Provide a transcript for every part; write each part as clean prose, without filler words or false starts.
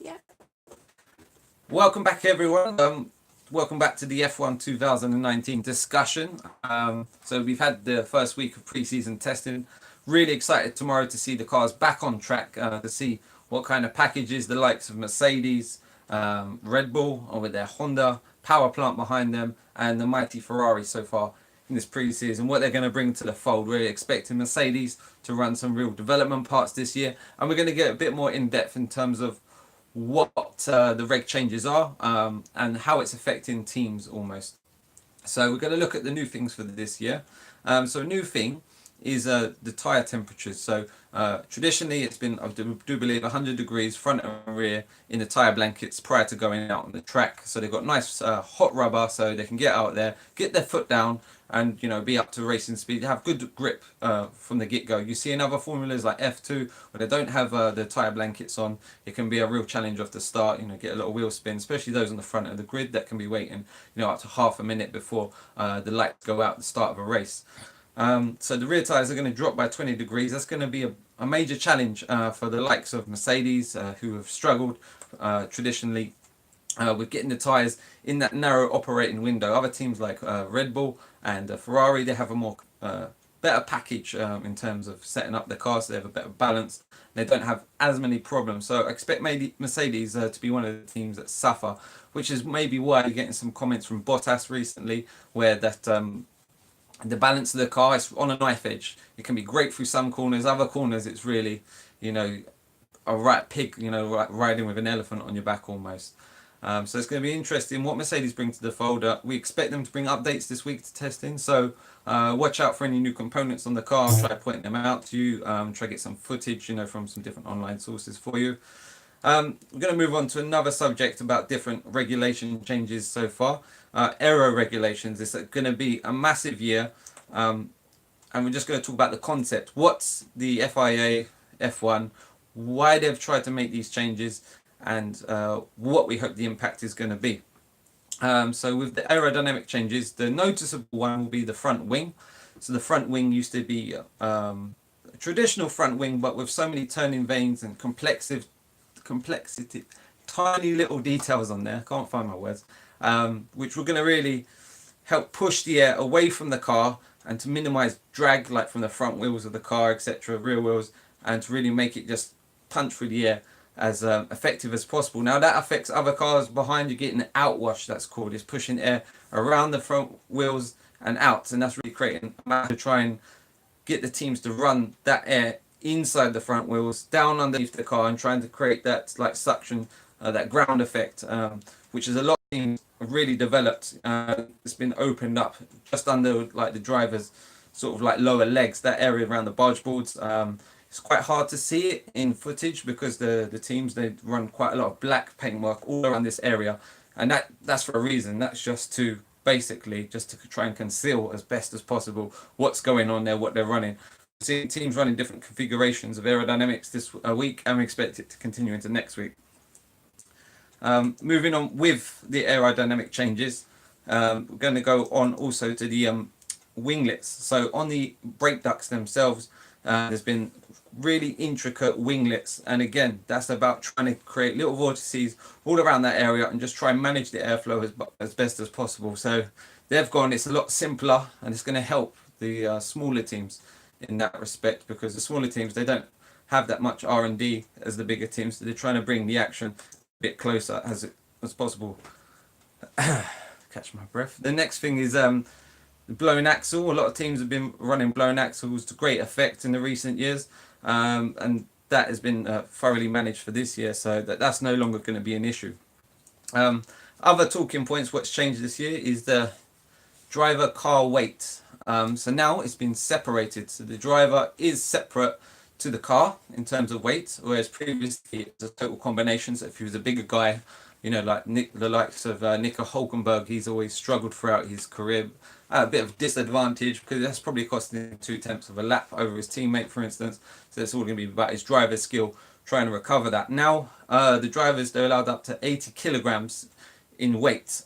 Yeah. Welcome back, everyone. Welcome back to the F1 2019 discussion. So we've had the first week of pre-season testing. Really excited tomorrow to see the cars back on track, to see what kind of packages the likes of Mercedes, Red Bull, or with their Honda power plant behind them, and the mighty Ferrari so far in this pre-season, what they're going to bring to the fold. We're expecting Mercedes to run some real development parts this year, and we're going to get a bit more in depth in terms of what the reg changes are, and how it's affecting teams almost. So we're going to look at the new things for this year. So a new thing is the tyre temperatures. So traditionally it's been, I do believe, 100 degrees front and rear in the tyre blankets prior to going out on the track. So they've got nice hot rubber so they can get out there, get their foot down, and be up to racing speed, have good grip from the get-go. You see in other formulas like F2 where they don't have the tyre blankets on, it can be a real challenge off the start. Get a little wheel spin, especially those on the front of the grid that can be waiting up to half a minute before the lights go out at the start of a race. So the rear tyres are going to drop by 20 degrees. That's going to be a major challenge for the likes of Mercedes, who have struggled traditionally with getting the tyres in that narrow operating window. Other teams like Red Bull and Ferrari, they have a more better package in terms of setting up the car, so they have a better balance. They don't have as many problems. So I expect maybe Mercedes to be one of the teams that suffer, which is maybe why you're getting some comments from Bottas recently, where that the balance of the car is on a knife edge. It can be great through some corners, other corners it's really, a right pig, riding with an elephant on your back almost. So it's going to be interesting what Mercedes bring to the folder. We expect them to bring updates this week to testing, so watch out for any new components on the car. I'll try pointing them out to you, try to get some footage from some different online sources for you. We're going to move on to another subject about different regulation changes so far. Aero regulations. It's going to be a massive year, and we're just going to talk about the concept. What's the FIA F1, why they've tried to make these changes, and what we hope the impact is going to be. So with the aerodynamic changes, the noticeable one will be the front wing. So the front wing used to be a traditional front wing, but with so many turning vanes and complexity, tiny little details on there, can't find my words, which were going to really help push the air away from the car and to minimize drag, like from the front wheels of the car, etc., rear wheels, and to really make it just punch through the air as effective as possible. Now that affects other cars behind you, getting an outwash, that's called. It's pushing air around the front wheels and out, and that's really creating a matter to try and get the teams to run that air inside the front wheels, down underneath the car, and trying to create that like suction, that ground effect, which is a lot of teams have really developed. It's been opened up just under like the driver's sort of like lower legs, that area around the barge boards. It's quite hard to see it in footage because the teams, they run quite a lot of black paintwork all around this area, and that's for a reason. That's just to basically just to try and conceal as best as possible what's going on there, what they're running. See teams running different configurations of aerodynamics this week, and we expect it to continue into next week. Moving on with the aerodynamic changes, we're going to go on also to the winglets. So on the brake ducts themselves, there's been really intricate winglets, and again, that's about trying to create little vortices all around that area and just try and manage the airflow as best as possible. So they've gone, it's a lot simpler, and it's going to help the smaller teams in that respect, because the smaller teams, they don't have that much R&D as the bigger teams, so they're trying to bring the action a bit closer as possible. Catch my breath. The next thing is the blown axle. A lot of teams have been running blown axles to great effect in the recent years, and that has been thoroughly managed for this year, so that's no longer going to be an issue. Other talking points, what's changed this year is the driver car weight. So now it's been separated, so the driver is separate to the car in terms of weight, whereas previously it was a total combination. So if he was a bigger guy, like the likes of Nico Hulkenberg, he's always struggled throughout his career, a bit of disadvantage because that's probably costing him 2/10 of a lap over his teammate, for instance. So it's all going to be about his driver's skill trying to recover that. Now the drivers, they're allowed up to 80 kilograms in weight.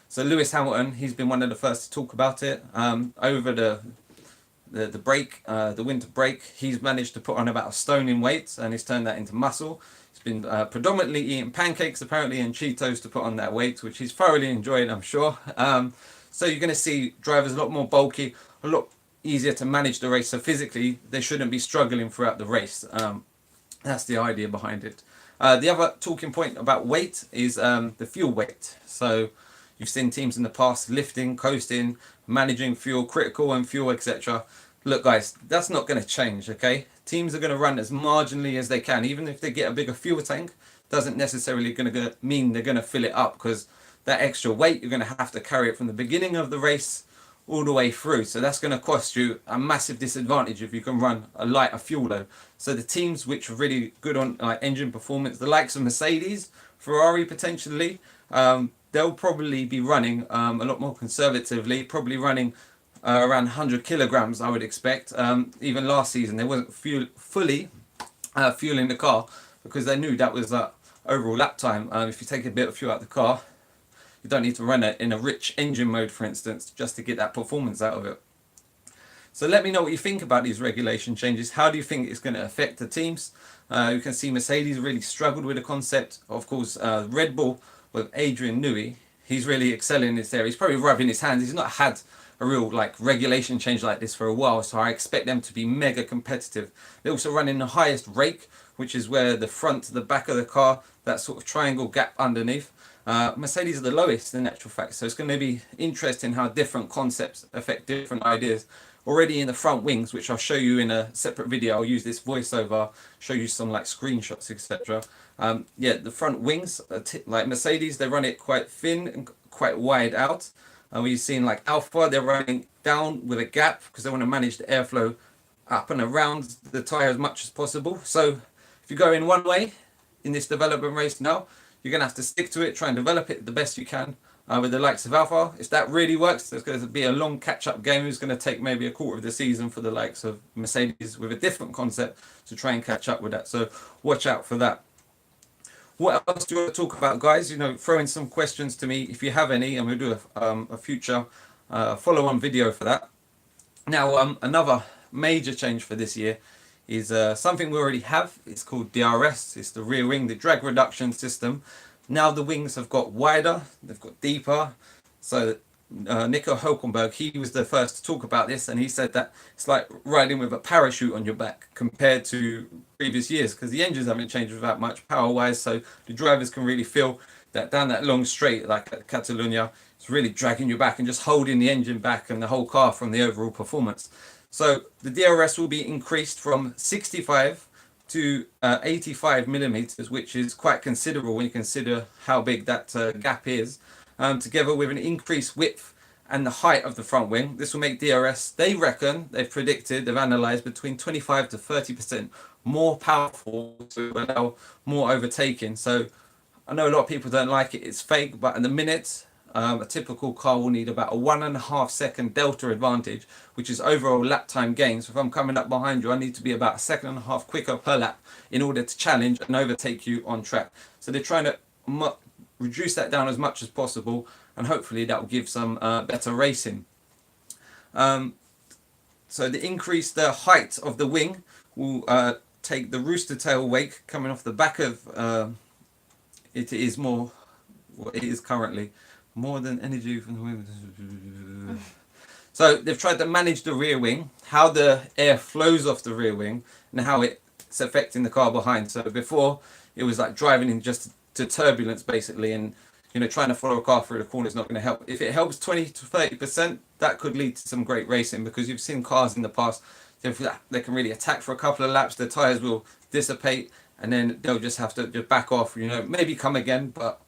So Lewis Hamilton, he's been one of the first to talk about it. Over the break, the winter break, he's managed to put on about a stone in weight, and he's turned that into muscle. He's been predominantly eating pancakes apparently and Cheetos to put on that weight, which he's thoroughly enjoying, I'm sure. So you're going to see drivers a lot more bulky, a lot easier to manage the race. So physically, they shouldn't be struggling throughout the race. That's the idea behind it. The other talking point about weight is the fuel weight. So you've seen teams in the past lifting, coasting, managing fuel, critical and fuel, etc. Look, guys, that's not going to change, okay? Teams are going to run as marginally as they can. Even if they get a bigger fuel tank, doesn't necessarily going to mean they're going to fill it up, because that extra weight, you're going to have to carry it from the beginning of the race all the way through. So that's going to cost you a massive disadvantage if you can run a lighter fuel load. So the teams which are really good on engine performance, the likes of Mercedes, Ferrari potentially, they'll probably be running a lot more conservatively, probably running around 100 kilograms, I would expect. Even last season, they wasn't fully fueling the car, because they knew that was overall lap time. If you take a bit of fuel out of the car, you don't need to run it in a rich engine mode, for instance, just to get that performance out of it. So let me know what you think about these regulation changes. How do you think it's going to affect the teams? You can see Mercedes really struggled with the concept. Of course, Red Bull with Adrian Newey, he's really excelling in this area. He's probably rubbing his hands. He's not had a real regulation change like this for a while, so I expect them to be mega competitive. They're also running the highest rake, which is where the front to the back of the car, that sort of triangle gap underneath. Mercedes are the lowest in actual fact, so it's going to be interesting how different concepts affect different ideas. Already in the front wings, which I'll show you in a separate video, I'll use this voiceover, show you some screenshots, etc. Yeah, the front wings, like Mercedes, they run it quite thin and quite wide out. We've seen Alpha, they're running down with a gap because they want to manage the airflow up and around the tyre as much as possible. So if you go in one way in this development race now, you're going to have to stick to it, try and develop it the best you can with the likes of Alpha. If that really works, there's going to be a long catch-up game. It's going to take maybe a quarter of the season for the likes of Mercedes with a different concept to try and catch up with that. So watch out for that. What else do you want to talk about, guys? Throw in some questions to me if you have any, and we'll do a future follow-on video for that. Now, another major change for this year is something we already have. It's called DRS. It's the rear wing, the drag reduction system. Now the wings have got wider, they've got deeper. So Nico Hülkenberg, he was the first to talk about this, and he said that it's like riding with a parachute on your back compared to previous years, because the engines haven't changed without much power-wise, so the drivers can really feel that down that long straight, like at Catalonia, it's really dragging you back and just holding the engine back and the whole car from the overall performance. So the DRS will be increased from 65 to 85 millimeters, which is quite considerable when you consider how big that gap is, together with an increased width and the height of the front wing. This will make DRS, they reckon, they've predicted, they've analysed, between 25 to 30% more powerful to allow more overtaking. So I know a lot of people don't like it, it's fake, but in the minute, a typical car will need about a 1.5 second delta advantage, which is overall lap time gain. So if I'm coming up behind you, I need to be about 1.5 seconds quicker per lap in order to challenge and overtake you on track. So they're trying to reduce that down as much as possible, and hopefully that will give some better racing. So the height of the wing will take the rooster tail wake coming off the back of it is more what it is currently. More than energy from the wing. So they've tried to manage the rear wing, how the air flows off the rear wing, and how it's affecting the car behind. So before, it was like driving in just to turbulence, basically, and trying to follow a car through the corner is not going to help. If it helps 20 to 30%, that could lead to some great racing, because you've seen cars in the past, they can really attack for a couple of laps, the tyres will dissipate, and then they'll just have to just back off, maybe come again, but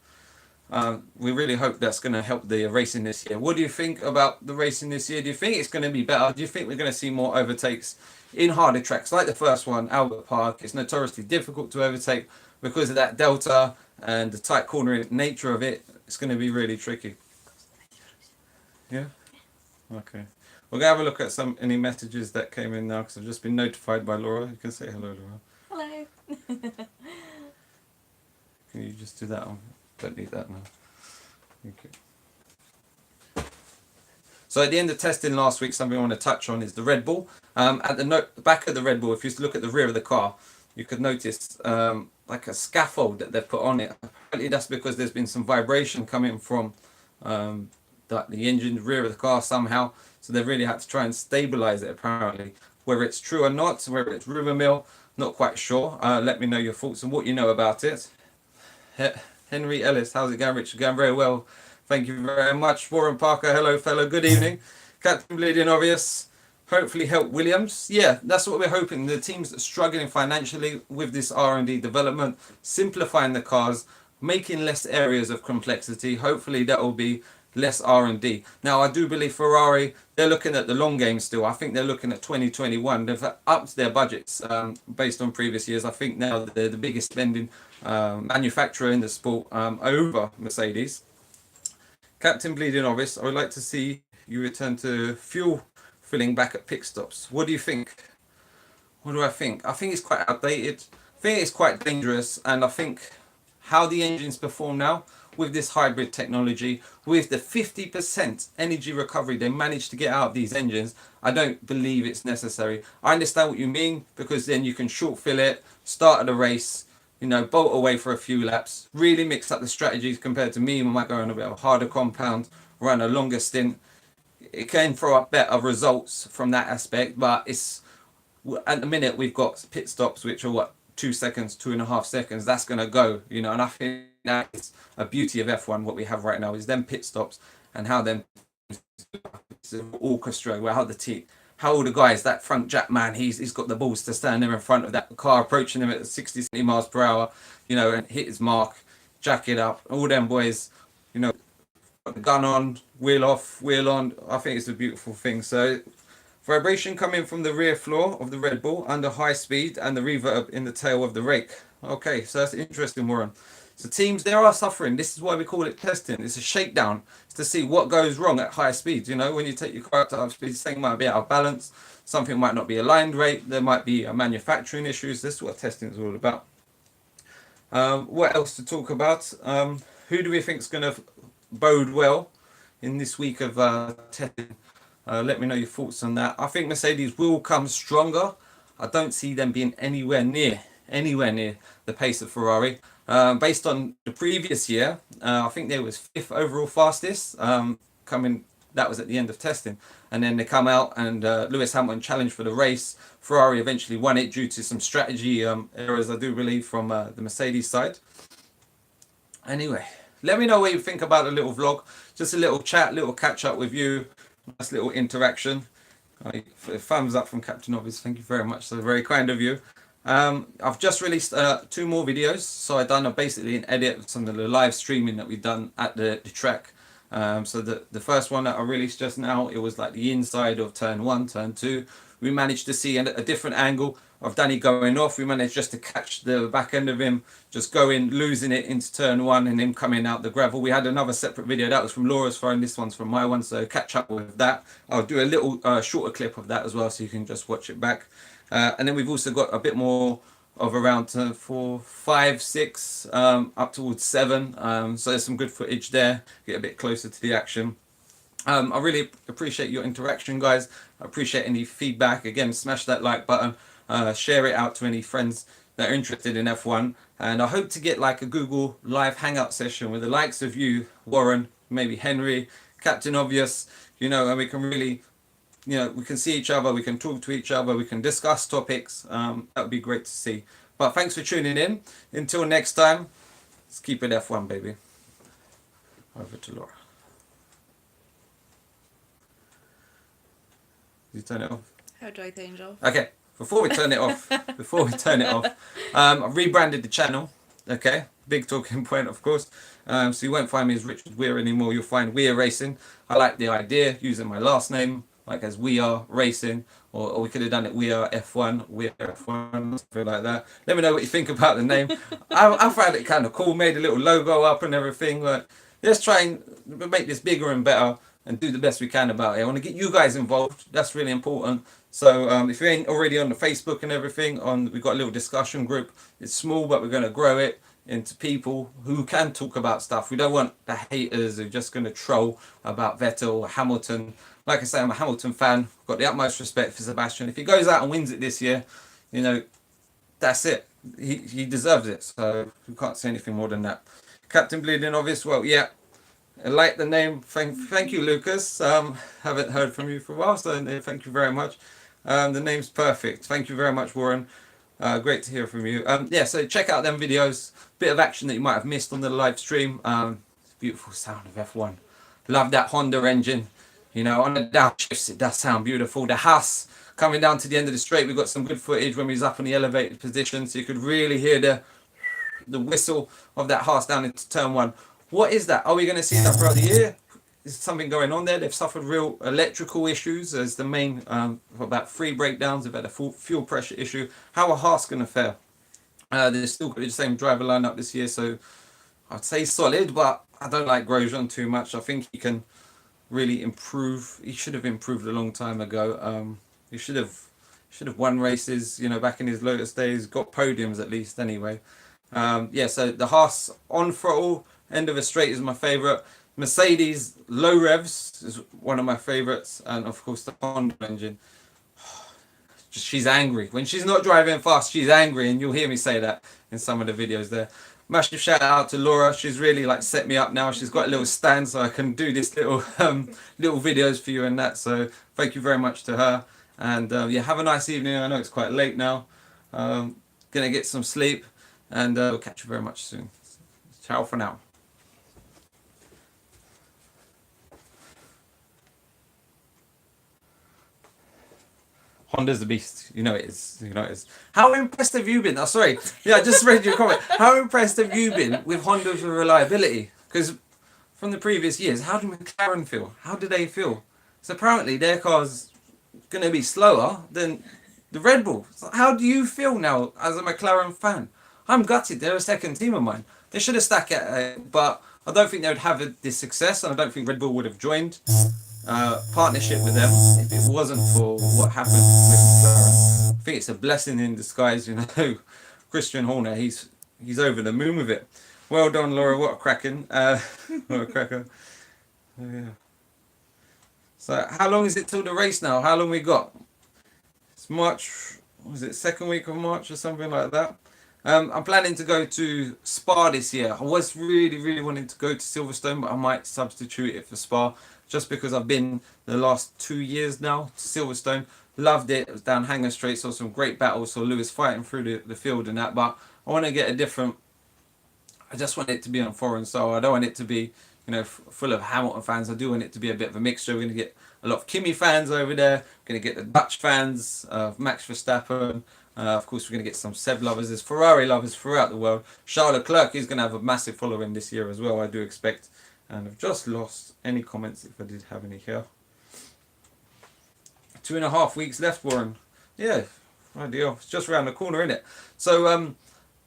we really hope that's going to help the racing this year. What do you think about the racing this year? Do you think it's going to be better? Do you think we're going to see more overtakes in harder tracks like the first one, Albert Park? It's notoriously difficult to overtake because of that delta and the tight cornering nature of it. It's going to be really tricky. Yeah? Okay. We're going to have a look at any messages that came in now, because I've just been notified by Laura. You can say hello, Laura. Hello. Can you just do that one? Don't need that now. Okay. So at the end of testing last week, something I want to touch on is the Red Bull. At the back of the Red Bull, if you look at the rear of the car, you could notice like a scaffold that they've put on it. Apparently that's because there's been some vibration coming from the engine rear of the car somehow. So they've really had to try and stabilize it apparently. Whether it's true or not, whether it's rumor mill, not quite sure. Let me know your thoughts and what you know about it. Henry Ellis, how's it going, Richard? Going very well. Thank you very much. Warren Parker, hello, fellow. Good evening. Captain Bleeding Obvious, hopefully help Williams. Yeah, that's what we're hoping. The teams that are struggling financially with this R&D development, simplifying the cars, making less areas of complexity. Hopefully that will be less R&D. Now, I do believe Ferrari, they're looking at the long game still. I think they're looking at 2021. They've upped their budgets based on previous years. I think now they're the biggest spending manufacturer in the sport over Mercedes. Captain Bleeding Obvious, I would like to see you return to fuel filling back at pit stops. What do you think? What do I think? I think it's quite outdated. I think it's quite dangerous, and I think how the engines perform now with this hybrid technology, with the 50% energy recovery they managed to get out of these engines, I don't believe it's necessary. I understand what you mean, because then you can short fill it, start at the race, you know, bolt away for a few laps, really mix up the strategies compared to me. I might go on a bit of a harder compound, run a longer stint. It can throw up better results from that aspect, but it's at the minute we've got pit stops which are what, 2 seconds, 2.5 seconds. That's gonna go, you know, and I think that's a beauty of F1. What we have right now is them pit stops and how them orchestra, where how the guys, that front Jack man, he's got the balls to stand there in front of that car, approaching him at 60, 70 miles per hour, you know, and hit his mark, jack it up. All them boys, you know, got the gun on, wheel off, wheel on. I think it's a beautiful thing. So vibration coming from the rear floor of the Red Bull under high speed and the reverb in the tail of the rake. Okay, so that's interesting, Warren. So teams, they are suffering. This is why we call it testing. It's a shakedown. It's to see what goes wrong at high speed. You know, when you take your car up to high speed, something might be out of balance. Something might not be aligned right. There might be manufacturing issues. This is what testing is all about. What else to talk about? Who do we think is going to bode well in this week of testing? Let me know your thoughts on that. I think Mercedes will come stronger. I don't see them being anywhere near the pace of Ferrari. Based on the previous year, I think they was 5th overall fastest. That was at the end of testing, and then they come out and Lewis Hamilton challenged for the race. Ferrari eventually won it due to some strategy errors, I do believe, from the Mercedes side. Anyway, let me know what you think about the little vlog. Just a little chat, little catch up with you. Nice little interaction. Thumbs up from Captain Obvious. Thank you very much. So very kind of you. I've just released 2 more videos. So I've done basically an edit of some of the live streaming that we've done at the track. So the first one that I released just now, it was like the inside of turn 1, turn 2. We managed to see a different angle of Danny going off. We managed just to catch the back end of him just going, losing it into turn 1 and him coming out the gravel. We had another separate video that was from Laura's phone. This one's from my one, so catch up with that. I'll do a little shorter clip of that as well, so you can just watch it back. And then we've also got a bit more of around 4, 5, 6 up towards 7. So there's some good footage there. Get a bit closer to the action. I really appreciate your interaction, guys. I appreciate any feedback. Again, smash that like button. Share it out to any friends that are interested in F1. And I hope to get like a Google Live Hangout session with the likes of you, Warren, maybe Henry, Captain Obvious, you know, and we can really, you know, we can see each other, we can talk to each other, we can discuss topics. That would be great to see. But thanks for tuning in. Until next time, let's keep it F1, baby. Over to Laura. Did you turn it off? How do I change off? Okay, before we turn it off, I rebranded the channel. Okay, big talking point, of course. So you won't find me as Richard Weir anymore. You'll find Weir Racing. I like the idea using my last name, like as We Are Racing, or we could have done it We Are F1, We Are F1, something like that. Let me know what you think about the name. I found it kind of cool. Made a little logo up and everything. But let's try and make this bigger and better and do the best we can about it. I want to get you guys involved. That's really important. So if you ain't already on the Facebook and everything, we've got a little discussion group. It's small, but we're going to grow it into people who can talk about stuff. We don't want the haters who are just going to troll about Vettel or Hamilton. Like I say, I'm a Hamilton fan. Got the utmost respect for Sebastian. If he goes out and wins it this year, you know, that's it. He deserves it. So we can't say anything more than that. Captain Bleeding Obvious. Well, yeah, I like the name. Thank you, Lucas. Haven't heard from you for a while, so thank you very much. The name's perfect. Thank you very much, Warren. Great to hear from you. Yeah, so check out them videos. Bit of action that you might have missed on the live stream. Beautiful sound of F1. Love that Honda engine. You know, on the downshifts, it does sound beautiful. The Haas coming down to the end of the straight, we got some good footage when we was up in the elevated position, so you could really hear the whistle of that Haas down into turn one. What is that? Are we going to see that throughout the year? Is something going on there? They've suffered real electrical issues as the main, about 3 breakdowns. They've had a fuel pressure issue. How are Haas going to fare? They're still got the same driver lineup this year, so I'd say solid, but I don't like Grosjean too much. I think he can really improve. He should have improved a long time ago. He should have won races, you know, back in his Lotus days, got podiums at least anyway. Yeah, so the Haas on throttle, end of a straight is my favourite. Mercedes low revs is one of my favourites, and of course the Honda engine. Just she's angry when she's not driving fast. She's angry, and you'll hear me say that in some of the videos there. Massive shout out to Laura. She's really like set me up now. She's got a little stand so I can do this little little videos for you and that. So thank you very much to her. And yeah, have a nice evening. I know it's quite late now. Gonna get some sleep, and we'll catch you very much soon. Ciao for now. Honda's the beast. You know it is. You know it is. How impressed have you been? Oh, sorry. Yeah, I just read your comment. How impressed have you been with Honda's reliability? Because from the previous years, how did McLaren feel? How did they feel? So apparently their car's going to be slower than the Red Bull. So how do you feel now as a McLaren fan? I'm gutted. They're a second team of mine. They should have stuck it, but I don't think they would have this success, and I don't think Red Bull would have joined partnership with them if it wasn't for what happened with McLaren. I think it's a blessing in disguise, you know. Christian Horner, he's over the moon with it. Well done, Laura. What a cracking. What a cracker. Yeah. So how long is it till the race now? How long we got? It's March, was it second week of March or something like that? I'm planning to go to Spa this year. I was really wanting to go to Silverstone, but I might substitute it for Spa just because I've been the last 2 years now to Silverstone. Loved it. It was down Hangar Straight, saw some great battles, saw Lewis fighting through the field and that, but I want to get a different, I just want it to be on foreign soil. I don't want it to be, you know, full of Hamilton fans. I do want it to be a bit of a mixture. We're going to get a lot of Kimi fans over there. We're going to get the Dutch fans of Max Verstappen. Of course, we're going to get some Seb lovers. There's Ferrari lovers throughout the world. Charles Leclerc is going to have a massive following this year as well, I do expect. And I've just lost any comments if I did have any here. 2.5 weeks left, Warren. Yeah, ideal. It's just around the corner, isn't it? So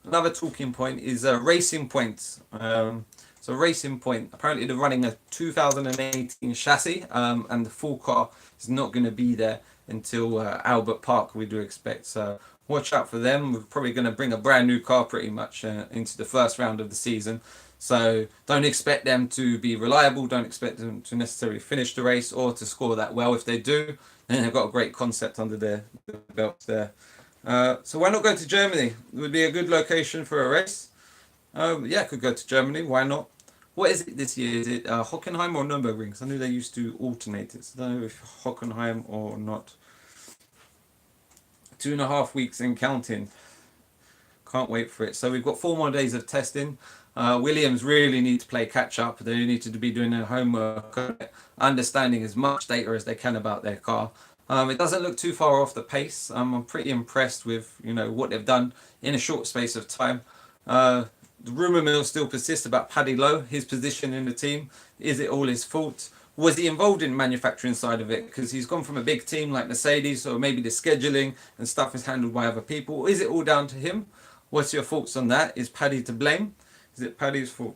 another talking point is Racing Point. So Racing Point, apparently they're running a 2018 chassis, and the full car is not going to be there until Albert Park, we do expect. So watch out for them. We're probably going to bring a brand new car pretty much into the first round of the season. So don't expect them to be reliable. Don't expect them to necessarily finish the race or to score that well. If they do, then they've got a great concept under their belts there. So why not go to Germany? It would be a good location for a race. Yeah, I could go to Germany. Why not? What is it this year? Is it Hockenheim or Nürburgring? Because I knew they used to alternate it. So I don't know if Hockenheim or not. 2.5 weeks and counting. Can't wait for it. So we've got 4 more days of testing. Williams really need to play catch up. They need to be doing their homework, understanding as much data as they can about their car. It doesn't look too far off the pace. I'm pretty impressed with, you know, what they've done in a short space of time. The rumour mill still persists about Paddy Lowe, his position in the team. Is it all his fault? Was he involved in the manufacturing side of it? Because he's gone from a big team like Mercedes, or maybe the scheduling and stuff is handled by other people. Is it all down to him? What's your thoughts on that? Is Paddy to blame? Is it Paddy's fault?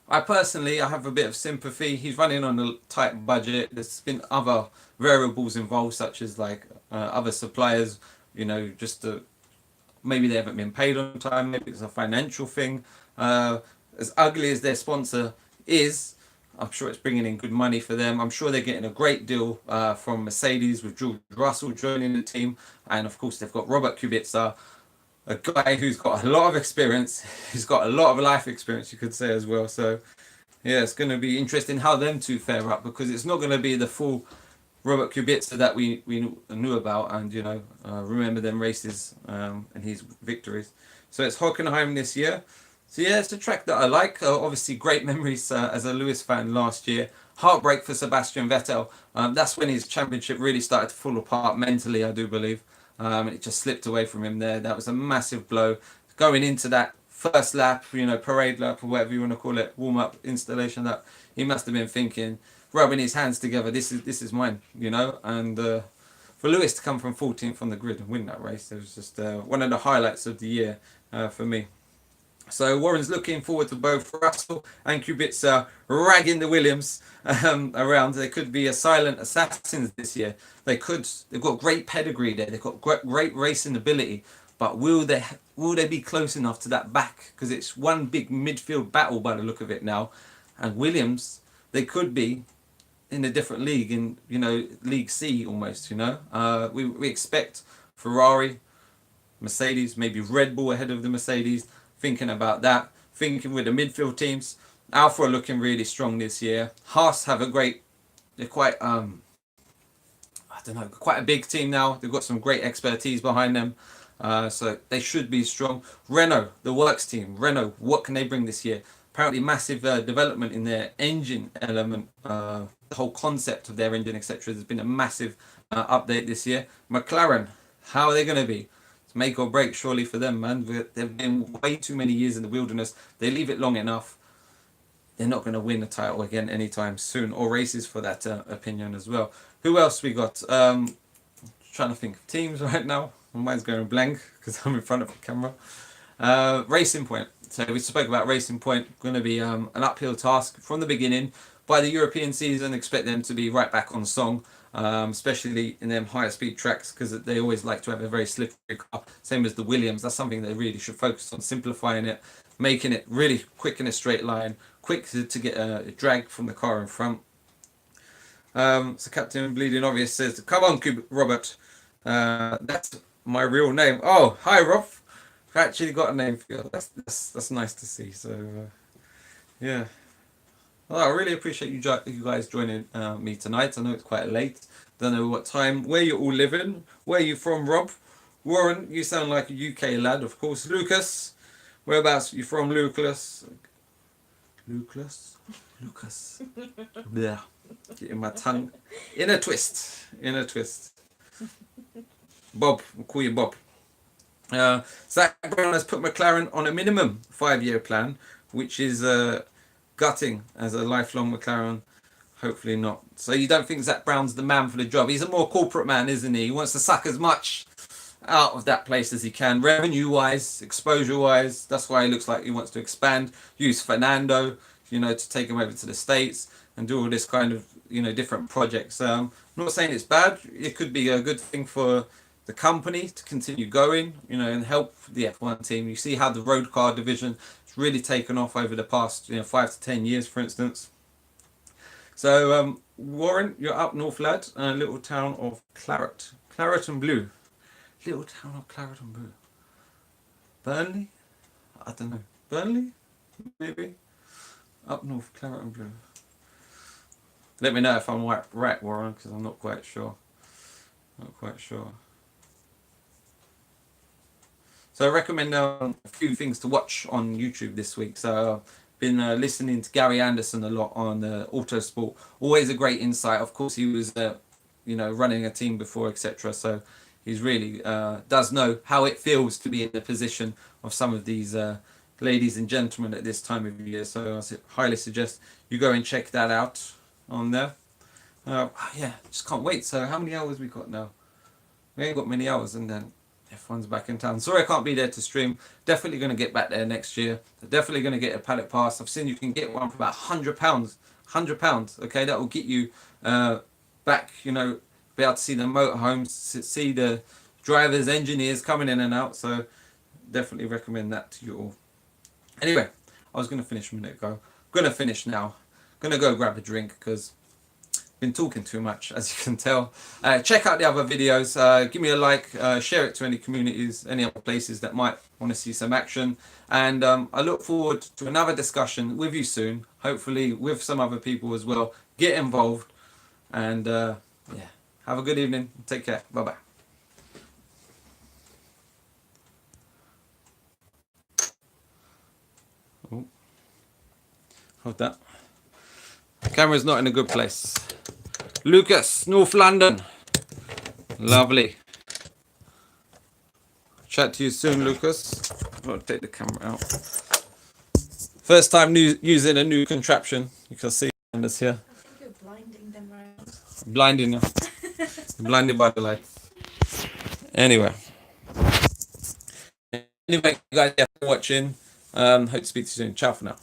I have a bit of sympathy. He's running on a tight budget. There's been other variables involved, such as like other suppliers, you know, just maybe they haven't been paid on time. Maybe it's a financial thing. As ugly as their sponsor is, I'm sure it's bringing in good money for them. I'm sure they're getting a great deal from Mercedes with George Russell joining the team. And of course, they've got Robert Kubica. a guy who's got a lot of experience, who's got a lot of life experience, you could say as well. So yeah, it's going to be interesting how them two fare up, because it's not going to be the full Robert Kubica that we knew about, and remember them races and his victories. So it's Hockenheim this year. So yeah, it's a track that I like. Obviously, great memories as a Lewis fan last year. Heartbreak for Sebastian Vettel. That's when his championship really started to fall apart mentally, I do believe. It just slipped away from him there. That was a massive blow. Going into that first lap, parade lap or whatever you want to call it, warm up installation lap, he must have been thinking, rubbing his hands together, this is mine, and for Lewis to come from 14th on the grid and win that race, it was just one of the highlights of the year for me. So Warren's looking forward to both Russell and Kubica ragging the Williams around. They could be a silent assassins this year. They've got great pedigree there. They've got great racing ability. But will they be close enough to that back? Because it's one big midfield battle by the look of it now. And Williams, they could be in a different league, in League C almost. We expect Ferrari, Mercedes, maybe Red Bull ahead of the Mercedes. Thinking about that, thinking with the midfield teams. Alfa are looking really strong this year. Haas have they're quite quite a big team now. They've got some great expertise behind them, so they should be strong. Renault, the works team. Renault, what can they bring this year? Apparently massive development in their engine element, the whole concept of their engine, etc. There's been a massive update this year. McLaren, how are they going to be? Make or break surely for them, man. They've been way too many years in the wilderness. They leave it long enough, they're not going to win a title again anytime soon, or races for that opinion as well. Who else we got? Trying to think of teams right now. My mind's going blank because I'm in front of the camera. Racing Point. So we spoke about Racing Point. Going to be an uphill task from the beginning. By the European season, expect them to be right back on song. Especially in them higher speed tracks, because they always like to have a very slippery car, same as the Williams. That's something they really should focus on, simplifying it, making it really quick in a straight line, quick to get a drag from the car in front. So Captain Bleeding Obvious says, come on Robert, that's my real name. Oh, hi Rob, I've actually got a name for you. That's nice to see. So yeah. Well, I really appreciate you guys joining me tonight. I know it's quite late. Don't know what time, where you all living. Where are you from, Rob? Warren, you sound like a UK lad, of course. Lucas, whereabouts are you from, Lucas? Lucas? Yeah. Getting my tongue in a twist. Bob, we'll call you Bob. Zach Brown has put McLaren on a minimum 5-year plan, which is gutting as a lifelong McLaren. Hopefully not. So you don't think Zach Brown's the man for the job? He's a more corporate man, isn't he? He wants to suck as much out of that place as he can, revenue-wise, exposure-wise. That's why he looks like he wants to expand. Use Fernando, to take him over to the States and do all this kind of, different projects. I'm not saying it's bad. It could be a good thing for the company to continue going, and help the F1 team. You see how the road car division has really taken off over the past, 5 to 10 years, for instance. So, Warren, you're up north, lad, little town of Claret and Blue. Little town of Claret and Blue. Burnley? I don't know. Burnley? Maybe? Up north, Claret and Blue. Let me know if I'm right, Warren, because I'm not quite sure. So I recommend a few things to watch on YouTube this week. So I've been listening to Gary Anderson a lot on Autosport. Always a great insight. Of course, he was running a team before, etc. So he's really does know how it feels to be in the position of some of these ladies and gentlemen at this time of year. So I highly suggest you go and check that out on there. Yeah, just can't wait. So how many hours we got now? We ain't got many hours, and then F1's back in town. Sorry I can't be there to stream. Definitely going to get back there next year. Definitely going to get a paddock pass. I've seen you can get one for about £100. £100. Okay, that will get you back, be able to see the motorhomes, see the drivers, engineers coming in and out. So definitely recommend that to you all. Anyway, I was going to finish a minute ago. I'm going to finish now. I'm going to go grab a drink because been talking too much, as you can tell. Check out the other videos. Give me a like. Share it to any communities, any other places that might want to see some action. And I look forward to another discussion with you soon. Hopefully with some other people as well. Get involved. And yeah, have a good evening. Take care. Bye bye. Hold that. The camera's not in a good place. Lucas, North London. Lovely. Chat to you soon, Lucas. I'll take the camera out. First time using a new contraption. You can see us here. I think you're blinding them around. Blinding you. Blinded by the light. Anyway, guys, yeah, for watching. Hope to speak to you soon. Ciao for now.